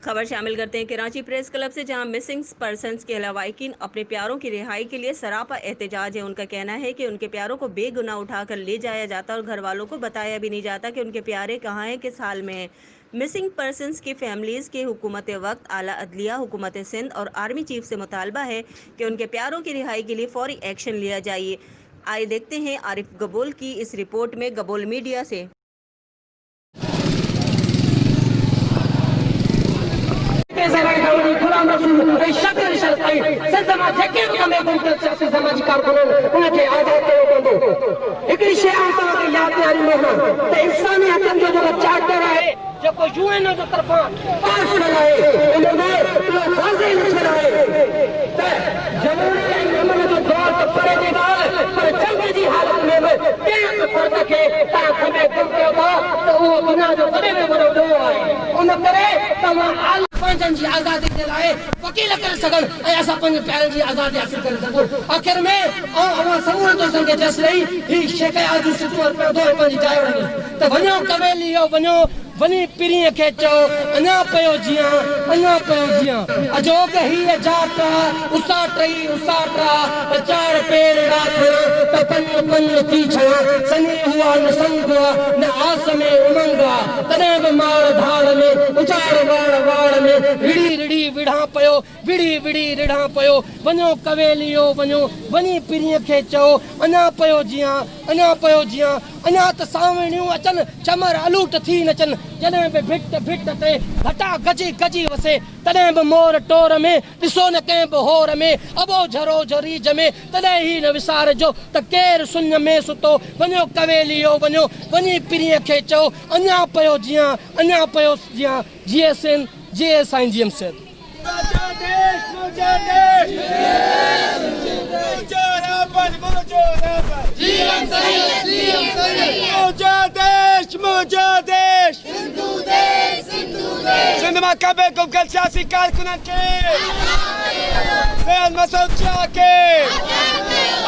खबर शामिल करते हैं कराची प्रेस क्लब से, जहां मिसिंग पर्सन्स के लवाहिकीन अपने प्यारों की रिहाई के लिए सरापा एहतजाज है। उनका कहना है कि उनके प्यारों को बेगुनाह उठाकर ले जाया जाता और घर वालों को बताया भी नहीं जाता कि उनके प्यारे कहाँ हैं, किस हाल में हैं। मिसिंग पर्सन्स की फैमिलीज़ के हुकूमत वक्त, आला अदलिया, हुकूमत सिंध और आर्मी चीफ से मुतालबा है कि उनके प्यारों की रिहाई के लिए फौरी एक्शन लिया जाए। आइए देखते हैं आरिफ गबोल की इस रिपोर्ट में। गबोल मीडिया से। गुलाम रसूल शक्ल शर्ताई सदमा जेके कमे गुंत सियासी समाजी कारकुन उनके आजाद कयो पवंदो। हिकड़ी शइ आम के याद ॾियारी मोहन त इंसानी हक़नि जो जेको चार्टर आहे, जेको यूएन जो तरफ़ां पास कयल आहे, इन में इहो वाज़े लिखियलु आहे त जमहूरी ऐं अमन जो दौर त परे जी ॻाल्हि, पर जंग जी हालत में बि कंहिं बि फ़र्द खे तव्हां कमे गुम कयो था त उहो दुनिया जो वॾे में वॾो ॾोह आहे। उन करे तव्हां पंहिंजनि जी आज़ादी जे लाइ वकील करे सघनि ऐं असां पंहिंजे प्यारनि जी आज़ादी हासिल करे सघूं। आख़िर में अवां समूरनि जो संगे जस रही ही शिकायत जो सिलसिलो पियो थो पंहिंजी जाइ वञे त वञो कवेलियो वञो वञी पीरीअ खे चओ अञा पियो जीअं, अञा पियो जीअं। अजोग हीअ जात उसा टई उसा ट्रा त चार पेर रात त पंज पंज थी छा सनी हुआ न संग न आस में उमंग तॾहिं बि मार धार में उचार वाड़ वाड़ में विड़ी रिड़ी विढ़ा पियो, विड़ी विड़ी रिढ़ा पियो। वञो कवेलियो वञो वञी पीरीअ खे चओ अञा पियो जीअं, अञा पियो जीअं। अञा त सावणियूं अचनि चमर अलूट थी नचनि, जॾहिं बि भिट भिट ते घटा गजी गजी वसे तॾहिं बि मोर टोर में ॾिसो न कंहिं बि होर में अबो झरो झरीज में तॾहिं ई न विसारजो त केरु सुञ में सुतो। वञो कवेलियो वञो वञी पीरीअ खे चओ अञा पियो जीअं, अञा पियो जीअं। जीए सिंध, जीए साईं जीएम सिंध। सिंध में कबे गुमगल सियासी कारकुनन के सैयद मसूद शाह के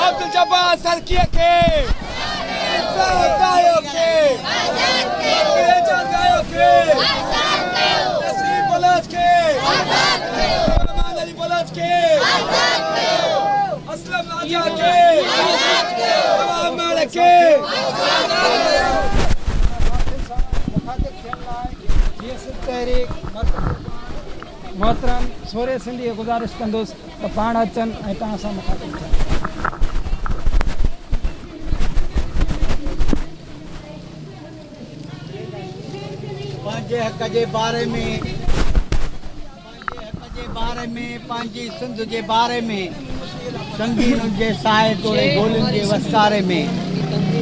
अब्दुल जब्बार सरकिया के गायों के गायों के नसीब बलोच के रहमान अली बलोच के असलम राजा के तमाम मालिक के मोहतरम सोरे सिंधी गुज़ारिश कंदुसि त पाण अचनि ऐं तव्हां सां मुखातिब थियनि। पंहिंजे हक़ जे बारे में पंहिंजी सिंध जे बारे में संगीन जे साए तोड़े गोलियुनि जे वसारे में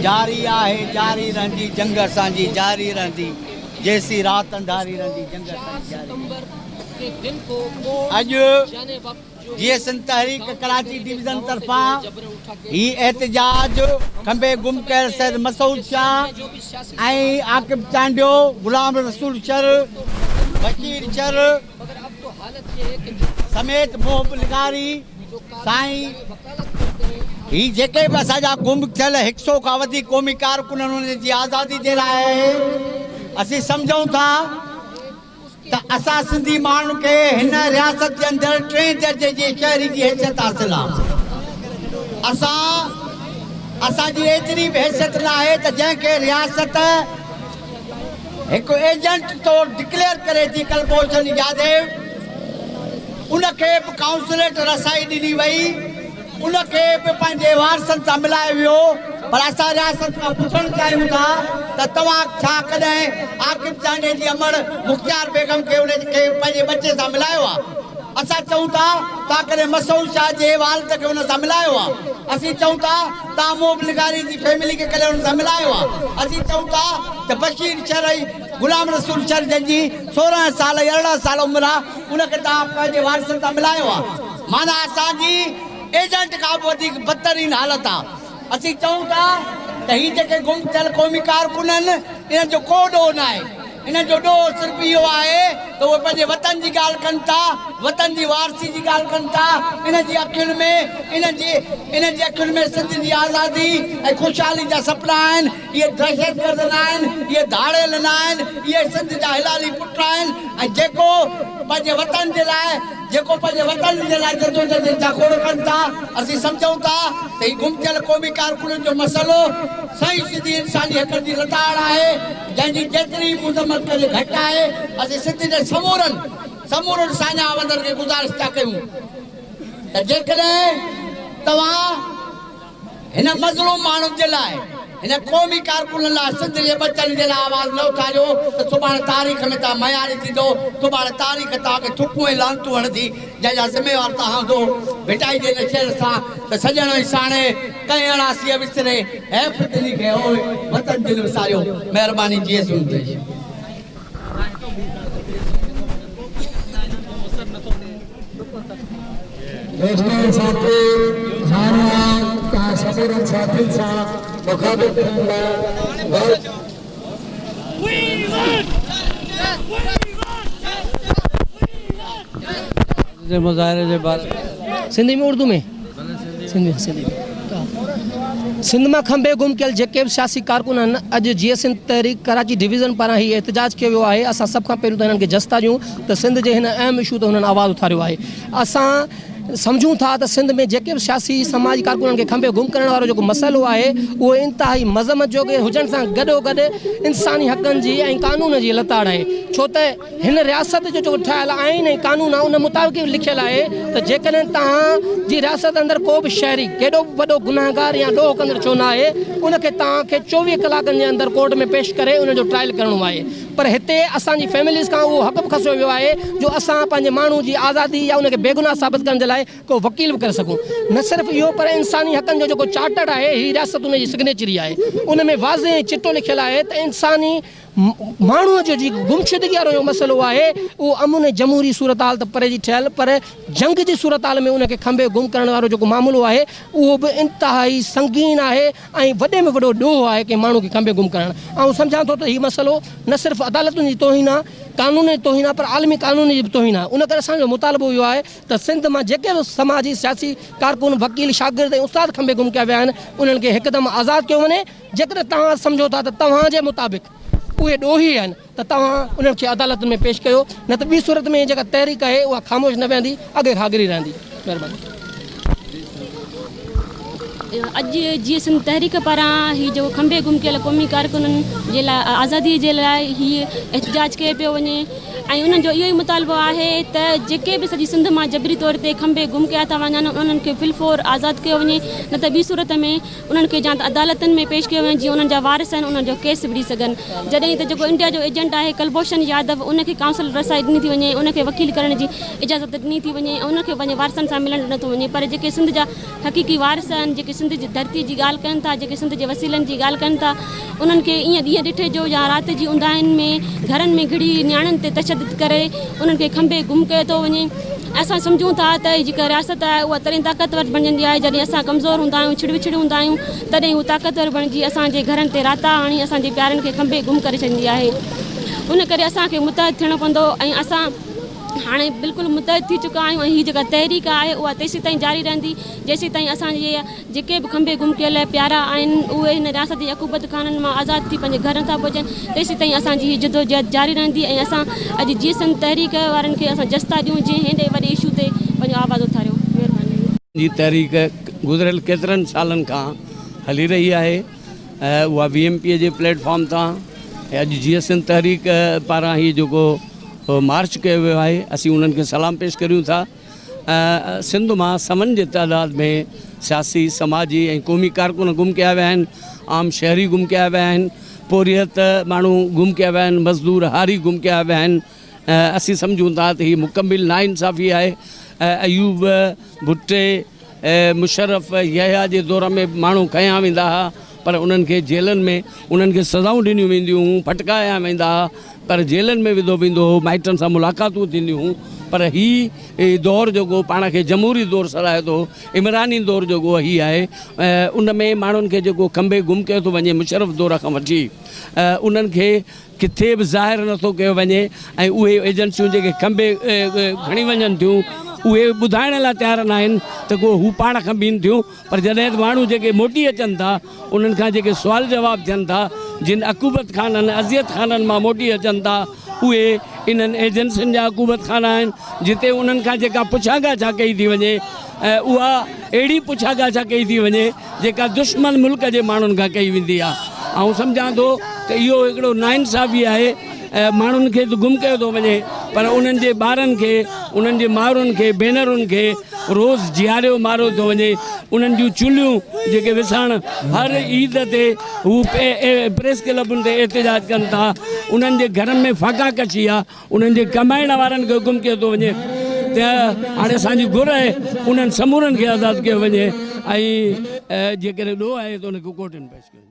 जारी आहे, जारी रहंदी जंग असांजी, जारी रहंदी जेसी रात अंधारी रहंदी जंग असांजी जारी। अॼु जीअं सिंध तहरीक कराची डिवीज़न तरफ़ां ही एहतजाज खंबे गुम कयल सैयद मसूद शाह ऐं आकिब चांडियो, गुलाम रसूल शर, बशीर शर समेत मोहब लिगारी साईं ही जेके बि असांजा गुम थियल 100 खां वधीक क़ौमी कारकुन उन्हनि जी आज़ादी जे लाइ असीं सम्झूं था त असां सिंधी माण्हुनि खे हिन रियासत जे अंदरि 3 दर्जे जी शहरी जी हैसियत हासिल आहे। असांजी एतिरी बि हैसियत न आहे त जंहिंखे रियासत हिकु एजेंट तौरु डिक्लेयर करे थी कलभूषण यादव, उनखे बि काउंसलेट रसाई ॾिनी वई, उनखे बि पंहिंजे वारसनि सां मिलायो वियो। पर असां रियासत खां पुछणु चाहियूं था त तव्हां छा कॾहिं आकिब चांडे जी अमड़ मुख़्तियार बेगम खे उनखे पंहिंजे बचे सां मिलायो आहे? असां चऊं था तव्हां कॾहिं मसूद शाह जे वालद खे उन सां मिलायो आहे? असीं चऊं था तव्हां मोहब लिगारी जी फैमिली खे कॾहिं उन सां मिलायो आहे? असीं चऊं था त बशीर शरई, गुलाम रसूल शर जंहिंजी 16 साल 18 साल उमिरि आहे, उनखे तव्हां पंहिंजे वारसनि सां मिलायो आहे। माना असांजी एजेंट खां बि वधीक बदतरीन हालत आहे। असीं चऊं था त ही जेके गुम थियल क़ौमी कारकुन आहिनि, इन्हनि जो को ॾोह न आहे। इन जो ॾोह सिर्फ़ु इहो आहे त उहे पंहिंजे वतन जी ॻाल्हि कनि था, वतन जी वारसी जी ॻाल्हि कनि था। इन जी अखियुनि में सिंध जी आज़ादी ऐं ख़ुशहाली जा सपना आहिनि। इहे दहशतगर्द न आहिनि, इहे धाड़ेल न आहिनि, इहे सिंध जा हिलाली पुट आहिनि। ऐं जेको पंहिंजे वतन जे लाइ जदोजहद जा खोड़ कनि था, असीं सम्झूं था त हीउ गुम थियल क़ौमी कारकुननि जो मसइलो सही सिधी इंसानी हक़नि जी लताड़ आहे, जंहिंजी जेतिरी मुज़म्मत करे घटि आहे। असीं सिंध जे समूरनि साञा वंदर खे गुज़ारिश था कयूं त जेकॾहिं तव्हां हिन मज़लूम माण्हुनि जे लाइ, हिन क़ौमी कारकुननि लाइ, सिंध जे बचनि जे लाइ आवाज़ न उथारियो त सुभाणे तारीख़ में तव्हां मयारी थींदो। सुभाणे तारीख़ तव्हांखे थुकूं ऐं लानतूं हणंदी, जंहिंजा ज़िम्मेवार तव्हां हूंदो। भिटाई जे नशेर सां त सॼण ई साणे कंहिं अणासीअ विसरे हैफ़ दिली खे वतन दिलि विसारियो। महिरबानी जी सुनते दोस्तों साथी हारवान का समूरन साथी सा मुखातिब मुज़ाहिरे जे बारे सिंधी में उर्दू में सिंधी में सिंध में खंबे गुम कयल जेके भी सियासी कारकुन आहिनि, अॼु जीअं सिंध तहरीक कराची डिवीज़न पारां ही एहतजाज किया वियो आहे। असां सभ खां पहिरियों त हिननि खे जस्ता ॾियूं त सिंध जे हिन अहम इशू ते हुननि आवाज़ उथारियो आहे। असां समझूं था त सिंध में जेके भी सियासी समाजी कारकुननि खे खंबे गुम करण वारो जेको मसइलो आहे उहो इंतिहाई मज़मत जोगे हुजण सां गॾोगॾु इंसानी हक़नि जी ऐं कानून जी लताड़ आहे। छो त हिन रियासत जो जेको ठहियलु आइन ऐं कानून आहे उन मुताबिक़ लिखियलु आहे त जेकॾहिं तव्हांजी रियासत अंदरि को बि शहरी केॾो बि वॾो गुनाहगार या ॾोह कंदड़ छो न आहे, उनखे तव्हांखे 24 कलाकनि जे अंदरि कोर्ट में पेश करे उनजो ट्रायल करिणो आहे। पर हिते असांजी फैमिलीज़ खां उहो हक़ बि खसियो वियो आहे जो असां पंहिंजे माण्हू जी आज़ादी या उनखे बेगुनाह साबित करण जे लाइ को वकील भी करे सकूं। न सिर्फ इहो पर इंसानी हक़नि जो जेको चार्टर है ही रियासत उन जी सिग्नेचरी है, उन में वाज़े चिट्ठो लिखियलु आहे त इंसानी माण्हूअ जो जी गुमशुदगी वारो जो मसइलो आहे उहो अमन जमहूरी सूरत हाल त परे जी ठहियलु, पर जंग जी सूरत हाल में उनखे खंबे गुम करण वारो जेको मामलो आहे उहो बि इंतिहाई संगीन आहे ऐं वॾे में वॾो ॾोह आहे कि माण्हू खे खंबे गुम करणु। ऐं सम्झां थो त हीउ मसइलो न सिर्फ़ु अदालतुनि जी तौहीन आहे, कानून जी तौहीन आहे, पर आलमी कानून जी बि तौहीन आहे। उन करे असांजो मुतालबो इहो आहे त सिंध मां जेके बि समाजी सियासी कारकुन वकील शागिर्द ऐं उस्ताद खंबे गुम कया विया आहिनि उन्हनि खे हिकदमि आज़ादु कयो वञे। जेकॾहिं तव्हां सम्झो था त तव्हांजे मुताबिक़ उहे ॾोही आहिनि त तव्हां उन्हनि खे अदालत में पेश कयो, न त ॿी सूरत में जेका तहरीक आहे उहा ख़ामोश न वेंदी, अॻे खां अॻिरी रहंदी। महिरबानी। अॼु जीअं सिंध तहरीक पारां हीअ जो खंबे गुम कयल क़ौमी कारकुननि जे लाइ आज़ादीअ जे लाइ हीअ एहतजाज कयो पियो वञे ऐं उन्हनि जो इहो ई मुतालबो आहे त जेके बि सॼी सिंध मां जबरी तौर ते खंबे गुम कया था वञनि उन्हनि खे फिलफोर आज़ादु कयो वञे, न त ॿी सूरत में उन्हनि खे या त अदालतनि में पेश कयो वञे जीअं उन्हनि जा वारिस आहिनि उन्हनि जो केस विढ़ी सघनि। जॾहिं त जेको इंडिया जो एजेंट आहे कुलभूषण यादव उनखे काउंसिल रसाई ॾिनी थी वञे, उनखे वकील करण जी इजाज़त ॾिनी थी वञे ऐं उनखे पंहिंजे वारसनि सां मिलणु नथो वञे। पर जेके सिंध जा हक़ीक़ी वारिस आहिनि, जेके सिंध जी धरती जी ॻाल्हि कनि था, जेके सिंध जे वसीलनि जी ॻाल्हि कनि था, उन्हनि खे ईअं ॾींहं ॾिठे जो या राति जी उंदाहिनि में घरनि में घिड़ी नियाणियुनि ते तशदुद करे उन्हनि खे खंबे गुम कयो थो वञे। असां सम्झूं था त जेका रियासत आहे उहा तॾहिं ताक़तवर बणजंदी आहे जॾहिं असां कमज़ोर हूंदा आहियूं, छिड़विछिड़ हूंदा आहियूं, तॾहिं उहा ताक़तवर बणिजी असांजे घरनि ते राता आणी असांजे प्यारनि खे खंबे गुम करे छॾींदी आहे। उन करे असांखे मुतहद थियणो पवंदो ऐं असां हाणे बिल्कुलु मुतहद थी चुका आहियूं ऐं हीअ जेका तहरीक आहे उहा तेसीं ताईं जारी रहंदी जेसीं ताईं असांजे जेके बि खंबे गुम कयल प्यारा आहिनि उहे हिन रियासत जी अकूबत खाननि मां आज़ादु थी पंहिंजे घरनि था पहुचनि, तेसीं ताईं असांजी हीअ जदोजहद जारी रहंदी ऐं असां अॼु जीअं सिंध तहरीक वारनि खे असां जस्ता ॾियूं जीअं हेॾे वॾे इशू ते पंहिंजो आवाज़ उथारियो। महिरबानी। जी तहरीक गुज़िरियल केतिरनि सालनि खां हली रही आहे, उहा VMP जे प्लेटफॉर्म तां अॼु जीअं सिंध तहरीक पारां ही जेको मार्च किया वियो आहे असीं उन्हनि खे सलाम पेश करियूं था। सिंध मां समन जे तइदाद में सियासी समाजी ऐं क़ौमी कारकुन गुम कया विया आहिनि, आम शहरी गुम कया विया आहिनि, पोरियत माण्हू गुम कया विया आहिनि, मज़दूर हारी गुम कया विया आहिनि। असीं सम्झूं था त हीअ मुकमिल नाइंसाफ़ी आहे। अयूब भुट्टे मुशर्रफ यहिया जे दौर में माण्हू खयां वेंदा हुआ पर उन्हनि खे जेलनि में उन्हनि खे सज़ाऊं ॾिनियूं वेंदियूं हुयूं, फटकाया वेंदा हुआ पर जेलनि में विधो वेंदो हो, माइटनि सां मुलाक़ातूं थींदियूं हुयूं। पर ही दौर जो पाण खे जमहूरी दौर सराहे थो, इमरानी दौर जो ही आहे। उन में माण्हुनि खे जेको खंबे गुम कयो थो वञे मुशर्रफ दौर खां वठी, उन्हनि खे किथे बि ज़ाहिर नथो कयो वञे। ऐं उहे एजेंसियूं जेके खंबे खणी वञनि थियूं उहे ॿुधाइण लाइ तयारु न आहिनि त को हू पाण खां बीहनि थियूं, पर जॾहिं माण्हू जेके मोटी अचनि था उन्हनि खां जेके सुवाल जवाब थियनि था, जिन अकूबत खाननि अज़ियत खाननि मां मोटी अचनि था, उहे इन्हनि एजेंसियुनि जा अकूबत खाना आहिनि, जिते उन्हनि खां जेका पुछागाछा कई थी वञे उहा अहिड़ी पुछागाछा कई थी वञे जेका दुश्मन मुल्क जे माण्हुनि खां कई वेंदी आहे। ऐं सम्झां थो त इहो हिकिड़ो नाइंसाफ़ी आहे। माण्हुनि खे त गुम कयो थो वञे, पर उन्हनि जे ॿारनि खे, उन्हनि जे माउरुनि खे, भेनरुनि खे रोज़ जीआरियो मारियो थो वञे। उन्हनि जूं चुल्हियूं जेके विसाण हर ईद ते हू प्रेस क्लबुनि ते एहतिजाज कनि था, उन्हनि जे घरनि में फाका कची आहे, उन्हनि जे कमाइण वारनि खे गुम कयो थो वञे। त हाणे असांजी घुर आहे उन्हनि समूरनि खे आज़ादु कयो वञे ऐं जेकॾहिं ॾोह आहे त उनखे कोर्टनि पेश कयो।